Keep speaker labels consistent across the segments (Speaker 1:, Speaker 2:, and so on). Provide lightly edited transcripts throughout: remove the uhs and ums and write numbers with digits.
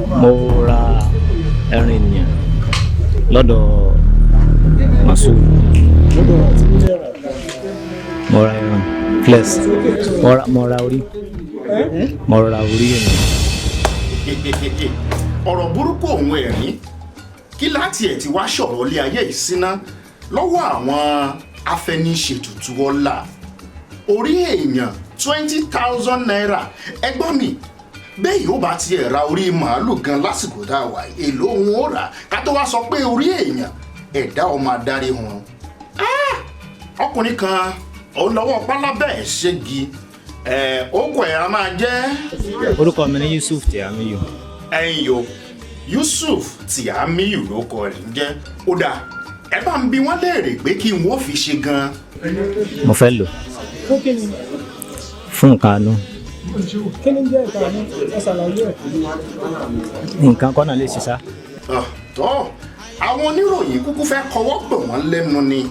Speaker 1: mo ra ẹran ènìyàn lọ́dọ̀ Masu. Mo ra ẹran flex. Mo ra orí ènìyàn.
Speaker 2: ọ̀rọ̀ burúkú òun ẹ̀rín kí láti ẹ̀ ti wá sọ̀rọ̀ ilé ayé ìsíná lọ́wọ́ àwọn afẹniṣètùtù ọlá orí èèyàn 20,000 naira ẹgbọ́n mi bẹ́ẹ̀ yóò bá tiẹ̀ ra orí màálù gan lásìkò tá a wà èlò òun ó rà ká tó wá sọ pé orí èèyàn ẹ̀dá ọmọ adarí hàn ọkùnrin kan òun lọ́wọ́ pálábẹ́ ẹ̀ ṣégi orúkọ ẹ̀ a máa jẹ́.
Speaker 1: Orúkọ mi ni Yusuf Tìámíyù.
Speaker 2: ẹ̀yin yo Yusuf Tìámíyù ló kọ rẹ̀ ń jẹ́ ó dáa ẹ bá ń bi wọ́n léèrè pé kí n wó fi ṣe gan.
Speaker 1: Mo fẹ́ lò fún nǹkan àánú.
Speaker 3: Kí ni jẹ́ ìkànnì ẹ̀sàlàyé ẹ̀?
Speaker 1: Nǹkan kọ́nà lè ṣiṣá.
Speaker 2: tọ́ àwọn oníròyìn kúkú fẹ́ kọwọ́ pọ̀ wọ́n lẹ́nu ni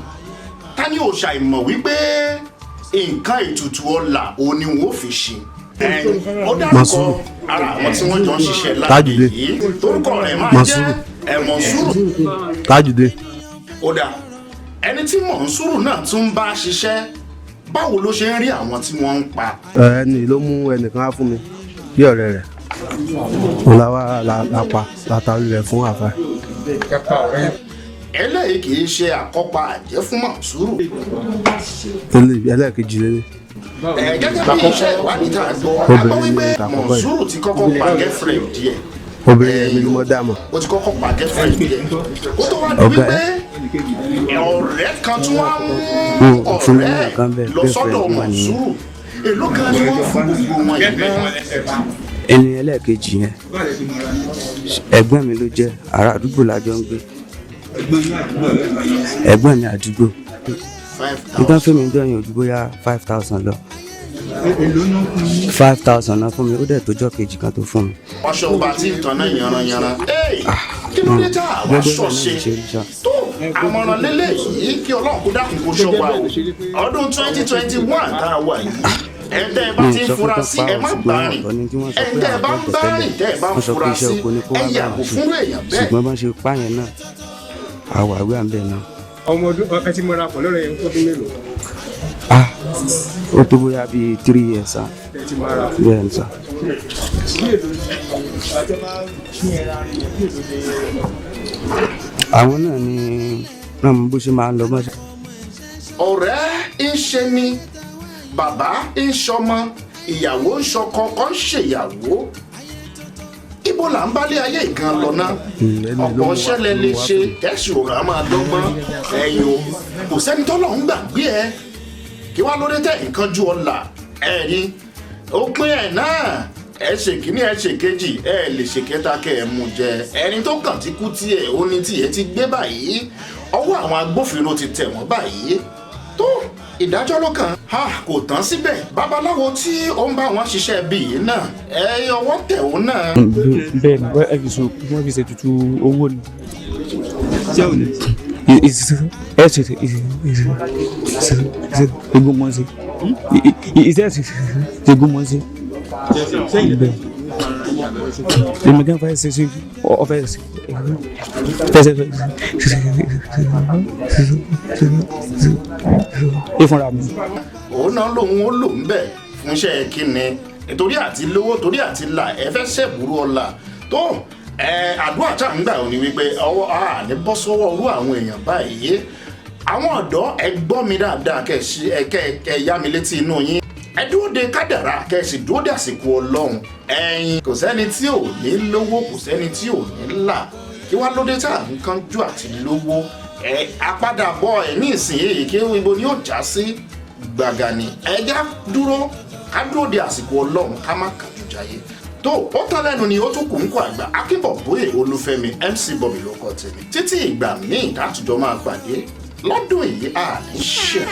Speaker 2: ta ni ò ṣàìmọ̀ wípé nǹkan ètùtù ọlà òun ni wọ́n fi ṣe. ó dárúkọ ara àwọn tí wọ́n jọ ń ṣiṣẹ́ láàbì yìí torúkọ rẹ̀ máa jẹ́ Mọ̀nsúrù
Speaker 4: Tájùdé.
Speaker 2: ó dà ẹni tí Mọ̀nsúrù náà tún bá ṣiṣẹ́ báwo ló ṣe ń rí àwọn tí wọ́n ń pa.
Speaker 4: ẹni ló mú ẹnìkan á fún mi bí ọ̀rẹ́ rẹ̀ òun la pa látàrí rẹ̀ fún àfa.
Speaker 2: eléyìí kì í ṣe àkọ́pá àjẹ́ fún Mọ̀nsúrù.
Speaker 4: ẹlẹ́ẹ̀kejì lélẹ̀.
Speaker 2: gẹ́gẹ́ bí iṣẹ́ ìwádìí tá a gbọ́ a gbọ́ wípé Mọ̀nsúrù ti kọ́kọ́ pa girlfriend díẹ̀.
Speaker 4: obìnrin mi ni mo dá mọ̀.
Speaker 2: ó ti kọ́kọ́ pa girlfriend díẹ̀. ó tó wá di wípé ọ̀rẹ́ kan tún wá mú ọ̀rẹ́ lọ sọ́dọ̀ Mọ̀nsúrù èló kan ni wọ́n fún gbogbo wọn yìí náà.
Speaker 5: ẹni ẹlẹ́ẹ̀kejì yẹn ẹ̀gbọ́n mi ló jẹ́ ará àdúgbò lájọ ń gbé ẹ̀gbọ́n mi àdúgbò nǹkan fún mi ń jọyìn ojú bóyá 5,000 lọ 5,000 náà fún mi ó dẹ̀ tójọ́ kejì kan tó fún mi.
Speaker 2: ọṣọ ọba tí ń tanná yanranyanran kí ló dé tá a wá ṣọ̀ṣe tó àmọ̀ràn lélẹ̀ yìí kí Ọlọ́run kó dákun kó ṣọ́ wa o ọdún 2021 tá a wà yìí ẹ̀ńtẹ́ bá ti ń fura sí ẹ má gbà rìn ẹ̀ńtẹ́ bá ń bá rìn tẹ́ ẹ bá ń fura sí ẹ yàgò fún èèyàn bẹ́ẹ̀.
Speaker 5: ṣùgbọ́n bá ṣe pààyàn náà àwọ̀ àwẹ̀ à ń bẹ̀ náà.
Speaker 3: ọmọ ọdún ẹ ti mọra pọ̀ lọ́rọ̀ yẹn tó dún mélòó?
Speaker 5: ó tó bóyá bíi 3 years sá.
Speaker 3: ẹ ti mọra.
Speaker 5: bẹ́ẹ̀ ni sá. àwọn náà ni náà mo bó ṣe máa ń lọ bá ṣe.
Speaker 2: ọ̀rẹ́ ń ṣe ni bàbá ń ṣọmọ ìyàwó ń ṣọkọ kan ṣèyàwó ibo là ń bálé ayé ìgan lọ náà ọ̀pọ̀ ṣẹlẹ̀ lè ṣe kẹ́sì òrò á máa dọ́gbọ́n ẹ̀yìn o kò sẹ́ni tọ́lọ̀ ń gbàgbé ẹ kí wá lóde tẹ̀ nǹkan ju ọ̀la ẹ̀rí òpin ẹ̀ náà ẹ ṣe kíní ẹ ṣe kejì ẹ lè ṣe kẹta kẹ ẹ mú jẹ ẹni tó kàn ti kú tiẹ̀ ó ní tiẹ̀ ti gbé báyìí ọwọ́ àwọn agbófinró ti tẹ̀ wọ́n báyìí tó ìdájọ́ ló kàn kò tán síbẹ̀ babaláwo tí ó ń bá wọn ṣiṣẹ́ bíi náà ẹ ọwọ́ tẹ̀ ó náà.
Speaker 3: bẹ́ẹ̀ ni wọ́n fi ṣètùtù owó ni. ṣé o ní. ẹ ṣe egúnmọ́sí iṣẹ́ egúnmọ́sí bẹ́ẹ̀ èmi gan fẹ́ ṣe ọfẹ́ ìfúnra mi.
Speaker 2: òun náà lòun ó lò ń bẹ̀ fún iṣẹ́ kínni torí àti lówó torí àti là ẹ fẹ́ ṣẹ̀bùrú ọ̀la tó àdúrà tá à ń gbà ò ní wípé ọwọ́ àní bọ́ sọ́wọ́ orú àwọn èèyàn báyìí àwọn ọ̀dọ́ ẹ gbọ́ mi dáadáa kẹ́ yá mi létí inú yín ẹ dúró de kádàrá kẹ́ sì dúró de àsìkò Ọlọ́run ẹ̀yin kò sẹ́ni tí ò ní lówó kò sẹ́ni tí ò ní là kí wá lóde tá à ń kánjú àti lówó àpadàbọ̀ ẹ̀ ní ìsinyìí kí ibo ni ó já sí gbàgà ni ẹja dúró ká dúró de àsìkò Ọlọ́run ká má kánjú jayé tó ó tán lẹ́nu ni ó tún kù ń kó àgbà Akínbọ̀bóyè Olúfẹ́mi MC Bobby ló kọ tèmi títí ìgbà míì dátùjọ́ máa pàdé lọ́dún yìí à ní ṣe.